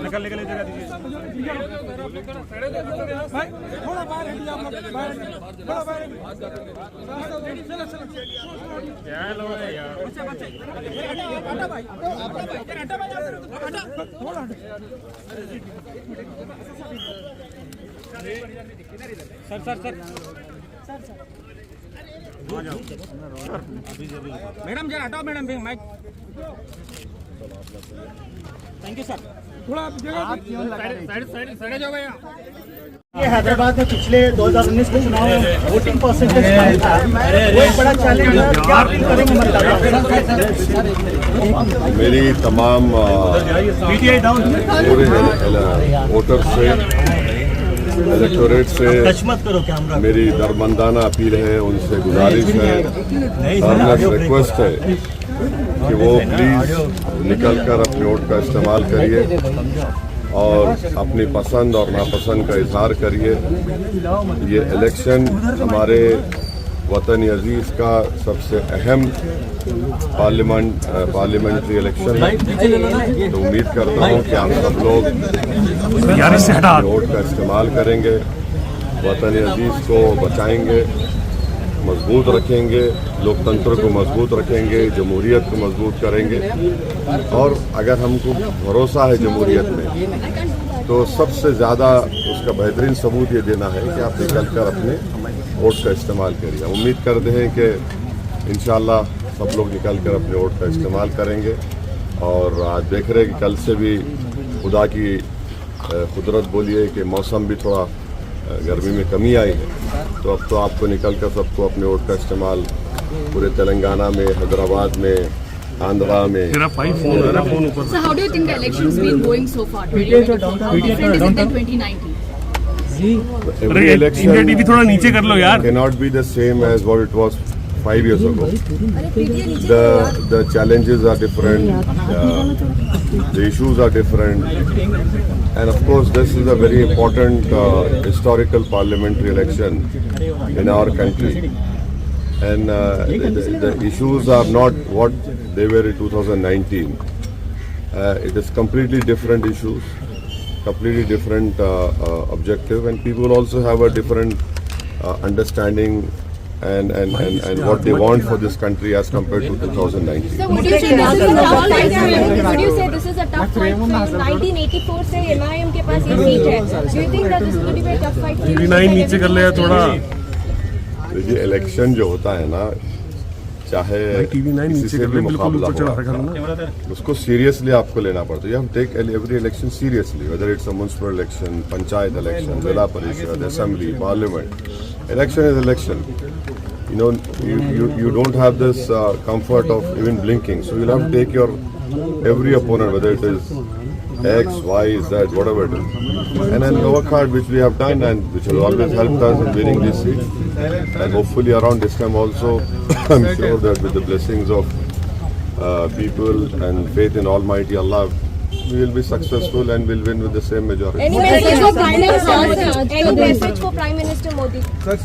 निकलने के लिए जगह दीजिए। थोड़ा बाहर हटिए आप लोग, थोड़ा बाहर क्या लोग है यार। सर सर सर मैडम जरा हटाओ madam mike. Thank you sir. थोड़ा साइड जाओ भैया। ये हैदराबाद में पिछले 2019 के चुनाव में वोटिंग परसेंटेज कम था, वो एक बड़ा चैलेंज है। क्या अपील करेंगे मतदाताओं? मेरी तमाम पूरे वोटर से, इलेक्टोरेट से मेरी दरमंदाना अपील है, उनसे गुजारिश है, रिक्वेस्ट है कि वो प्लीज़ निकलकर अपने वोट का इस्तेमाल करिए और अपनी पसंद और नापसंद का इजहार करिए। ये इलेक्शन हमारे वतन अजीज़ का सबसे अहम पार्लियामेंट्री इलेक्शन है। तो उम्मीद करता हूँ कि आप सब लोग वोट का इस्तेमाल करेंगे, वतन अजीज़ को बचाएंगे, मजबूत रखेंगे, लोकतंत्र को मजबूत रखेंगे, जमहूरियत को मजबूत करेंगे। और अगर हमको भरोसा है जमहूरियत में, तो सबसे ज़्यादा उसका बेहतरीन सबूत ये देना है कि आप निकल कर अपने वोट का इस्तेमाल करिए। उम्मीद करते हैं कि इंशाअल्लाह सब लोग निकल कर अपने वोट का इस्तेमाल करेंगे। और आज देख रहे हैं कि कल से भी खुदा की कुदरत बोलिए कि मौसम भी थोड़ा गर्मी में कमी आई है, तो अब तो आपको निकल कर सबको अपने वोट का इस्तेमाल पूरे तेलंगाना में, हैदराबाद में, आंध्रा में। So how do you think the elections been going so far? 2024? How different is it than 2019? Every election TV थोड़ा नीचे कर लो यार। cannot be the same as what it was 5 years ago. The challenges are different, the issues are different, and of course this is a very important historical parliamentary election in our country. And the issues are not what they were in 2019. It is completely different issues, completely different objective, and people also have a different understanding and what they want for this country as compared to 2019. So would you say this is a tough fight? Would you say this is a tough fight? 1984 से MIM के पास ये seat है. Do you think that this is going to be a tough fight? 9 नीचे कर लिया थोड़ा। देखिए election जो होता है ना, चाहे किसी से भी मुकाबला हो, उसको सीरियसली आपको लेना पड़ता है। हम take every election seriously, whether it's a municipal election, panchayat election, zilla parishad, assembly, parliament. Election is election. You know, you don't have this comfort of even blinking. So you'll have to take your every opponent, whether it is X, Y, Z, whatever it is, and then work hard, which we have done and which has always helped us in winning this seat. And hopefully around this time also, I'm sure that with the blessings of people and faith in Almighty Allah, we will be successful and will win with the same majority. Any message for Prime Minister? Any message for Prime Minister Modi? Sir, as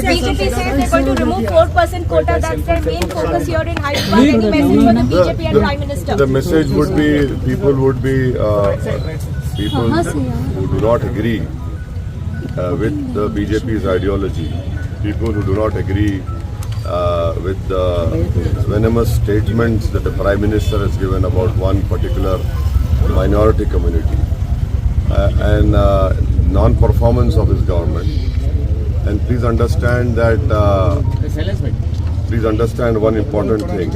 BJP says they're going to remove 4% quota. That's their main focus here in Hyderabad. Any message for the BJP and Prime Minister? The message would be people who do not agree with the BJP's ideology, people who do not agree with the venomous statements that the Prime Minister has given about one particular minority community and non-performance of his government. And please understand that, please understand one important thing.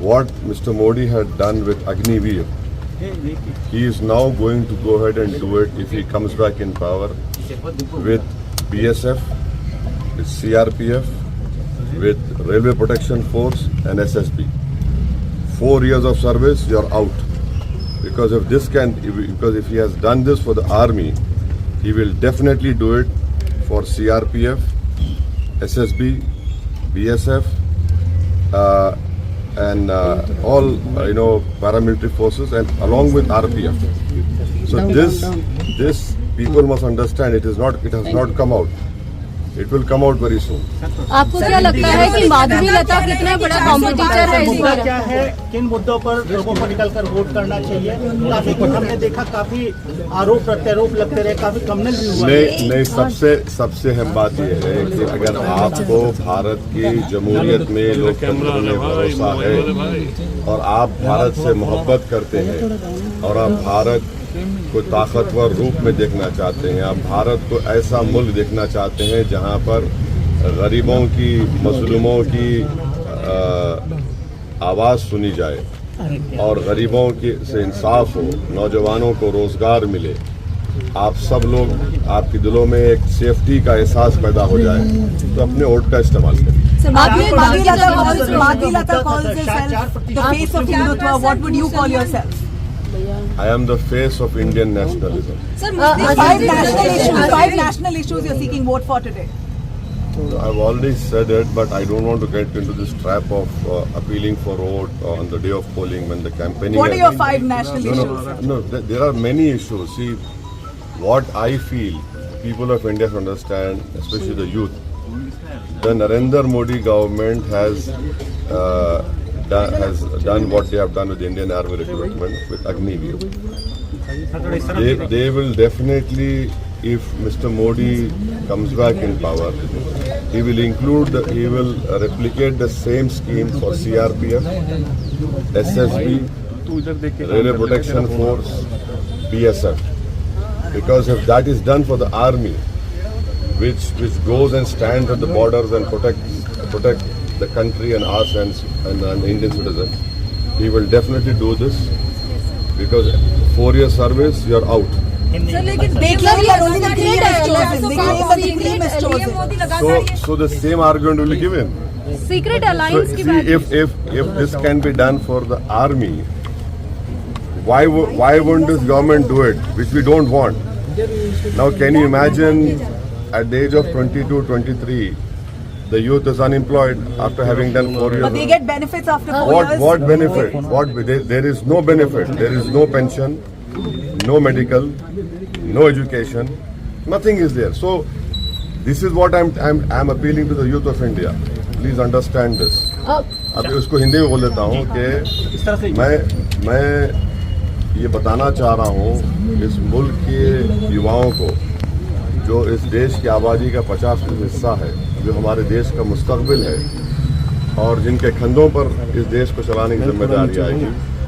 What Mr. Modi had done with Agniveer, he is now going to go ahead and do it if he comes back in power with BSF, with CRPF, with Railway Protection Force and SSB. 4 years of service, you're out. Because if he has done this for the army, he will definitely do it for CRPF, SSB, BSF, and all paramilitary forces, and along with RPF. So this people must understand it has not come out. It will come out very soon. आपको क्या लगता है कि माधुरी लता कितना बड़ा competitor है इस मुद्दा बार? क्या है, किन मुद्दों पर लोगों को निकलकर वोट करना चाहिए? काफी कुछ हमने देखा, काफी आरोप प्रत्यारोप लगते रहे, काफी कमनल भी हुआ। नहीं, सबसे अहम बात यह है कि अगर आपको भारत की जमहूरियत में लोकतंत्र में भरोसा है और आप भारत से मोहब्बत करते हैं और आप भारत को ताकतवर रूप में देखना चाहते हैं, आप भारत को ऐसा मुल्क देखना चाहते हैं जहां पर गरीबों की, मजलूमों की आवाज़ सुनी जाए और गरीबों के से इंसाफ हो, नौजवानों को रोज़गार मिले, आप सब लोग, आपके दिलों में एक सेफ्टी का एहसास पैदा हो जाए, तो अपने वोट का इस्तेमाल करें। Madhuri Lata calls herself the face of Hindutva. What would you call yourself? I am the face of Indian nationalism. Sir, five national issues you're seeking vote for today. I've already said it, but I don't want to get into this trap of appealing for vote on the day of polling when the campaigning. What are your five national issues? No, there are many issues. See, what I feel people of India should understand, especially the youth, the Narendra Modi government has done what they have done with the Indian Army recruitment with Agniveer. They will definitely, if Mr. Modi comes back in power, he will replicate the same scheme for CRPF, SSB, Railway Protection Force, BSF. Because if that is done for the army, which goes and stands at the borders and protect the country and us and an Indian citizen, he will definitely do this, because 4-year service, you are out. Sir, लेकिन they claim that only the cream is chosen. They claim that the cream is chosen. So the same argument will be given. Secret So alliance की see, बात if this can be done for the army, why wouldn't this government do it, which we don't want? Now can you imagine at the age of 22, 23, the youth is unemployed after having done 4 years. But they get benefits after 4 years. What benefit? There is no benefit. There is no pension, no medical, no education. Nothing is there. So this is what I'm appealing to the youth of India. Please understand this. अब उसको हिंदी में बोल देता हूँ कि मैं ये बताना चाह रहा हूँ इस मुल्क के युवाओं को, जो इस देश की आबादी का 50% हिस्सा है, जो हमारे देश का मुस्तकबिल है और जिनके कंधों पर इस देश को चलाने की जिम्मेदारी आएगी,